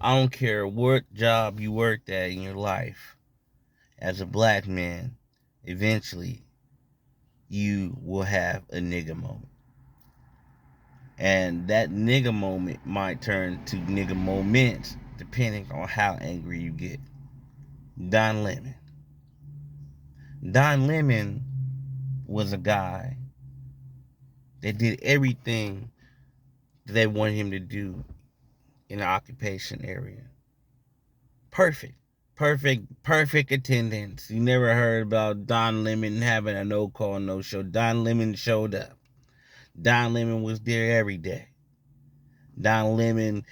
I don't care what job you worked at in your life, as a black man, eventually you will have a nigga moment. And that nigga moment might turn to nigga moments depending on how angry you get. Don Lemon. Don Lemon was a guy that did everything that they wanted him to do in the occupation area. Perfect. Perfect attendance. You never heard about Don Lemon having a no call, no show. Don Lemon showed up. Don Lemon was there every day. Don Lemon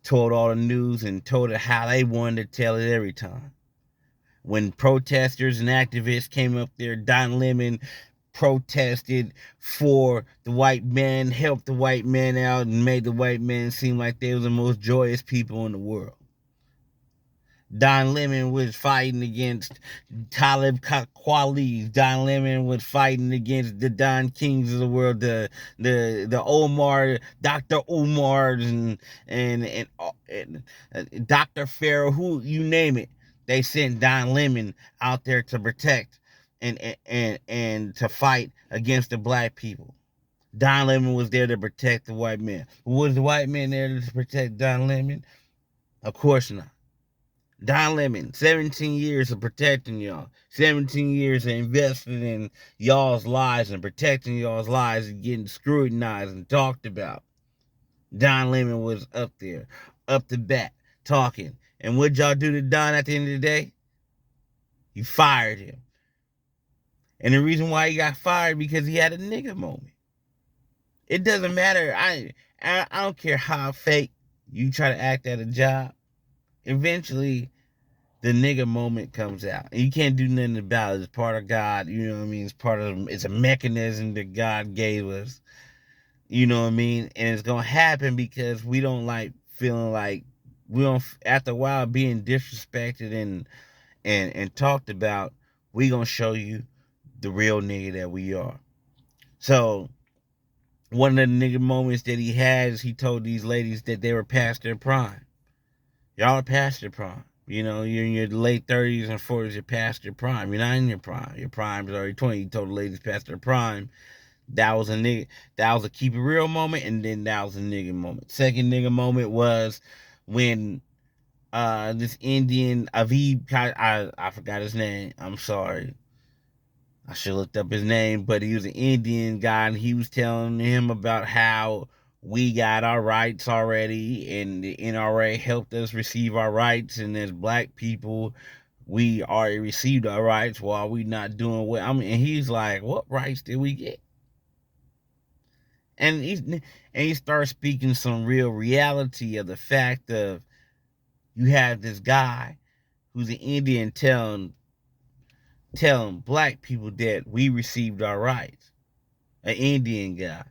told all the news and told it how they wanted to tell it every time. When protesters and activists came up there, Don Lemon protested for the white man, helped the white man out, and made the white man seem like they were the most joyous people in the world. Don Lemon was fighting against Talib Kweli. Don Lemon was fighting against the Don Kings of the world, the Omar, Dr. Umars, and Dr. Farrell, who you name it. They sent Don Lemon out there to protect and to fight against the black people. Don Lemon was there to protect the white man. Was the white man there to protect Don Lemon? Of course not. Don Lemon, 17 years of protecting y'all. 17 years of investing in y'all's lives and protecting y'all's lives and getting scrutinized and talked about. Don Lemon was up there, up the bat, talking. And what y'all do to Don at the end of the day? You fired him. And the reason why he got fired because he had a nigga moment. It doesn't matter. I don't care how fake you try to act at a job. Eventually, the nigga moment comes out. And you can't do nothing about it. It's part of God. You know what I mean? It's a mechanism that God gave us. You know what I mean? And it's going to happen because we don't like feeling like we don't, after a while, being disrespected and talked about, we going to show you the real nigga that we are. So, one of the nigga moments that he had is he told these ladies that they were past their prime. Y'all are past your prime. You know, you're in your late 30s and 40s, you're past your prime. You're not in your prime. Your prime is already 20. You told the ladies past their prime. That was a nigga. That was a keep it real moment, and then that was a nigga moment. Second nigga moment was when this Indian Aviv, I forgot his name. I'm sorry. I should have looked up his name, but he was an Indian guy, and he was telling him about how we got our rights already, and the NRA helped us receive our rights, and as black people, we already received our rights while we not doing what. I mean, and he's like, "What rights did we get?" And he starts speaking some real reality of the fact of you have this guy who's an Indian telling black people that we received our rights. An Indian guy.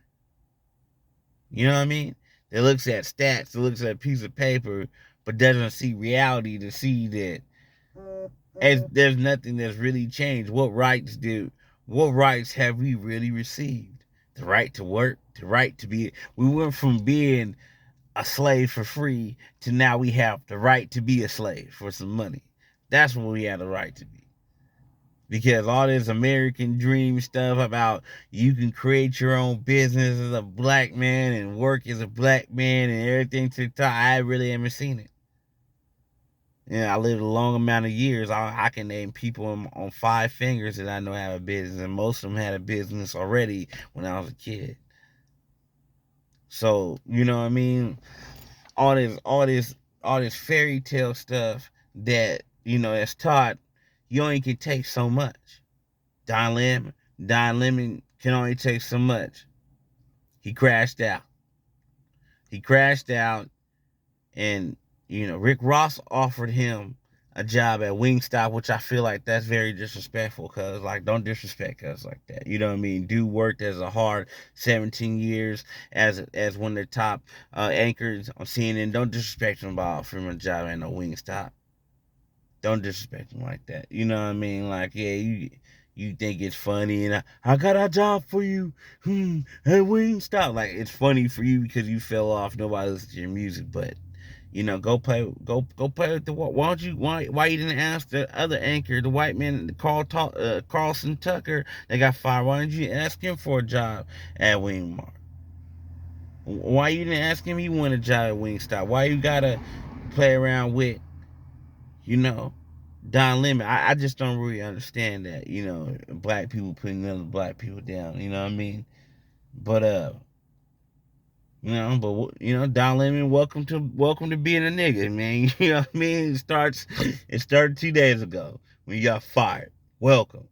You know what I mean? That looks at stats, that looks at a piece of paper, but doesn't see reality to see that as there's nothing that's really changed. What rights have we really received? The right to work, the right to be, we went from being a slave for free to now we have the right to be a slave for some money. That's what we have the right to be. Because all this American dream stuff about you can create your own business as a black man and work as a black man and everything to the top, I really haven't seen it. Yeah, I lived a long amount of years. I can name people on 5 fingers that I know have a business, and most of them had a business already when I was a kid. So you know what I mean? All this fairy tale stuff that that's taught. You only can take so much. Don Lemon can only take so much. He crashed out. He crashed out, and Rick Ross offered him a job at Wingstop, which I feel like that's very disrespectful. Cause like, don't disrespect us like that. You know what I mean? Dude worked as a hard 17 years as one of the top anchors on CNN. Don't disrespect him by offering him a job at no Wingstop. Don't disrespect him like that. You know what I mean? Like, yeah, you think it's funny, and I got a job for you. Hey, Wingstop. Like, it's funny for you because you fell off. Nobody listens to your music, but Go play with the. Why you didn't ask the other anchor, the white man, Carlson Tucker, that got fired? Why didn't you ask him for a job at Wingmart? Why you didn't ask him he wanted a job at Wingstop? Why you gotta play around with, you know, Don Lemon? I just don't really understand that. Black people putting other black people down. You know what I mean? But Don Lemon, welcome to being a nigga, man. You know what I mean? It started 2 days ago when you got fired. Welcome.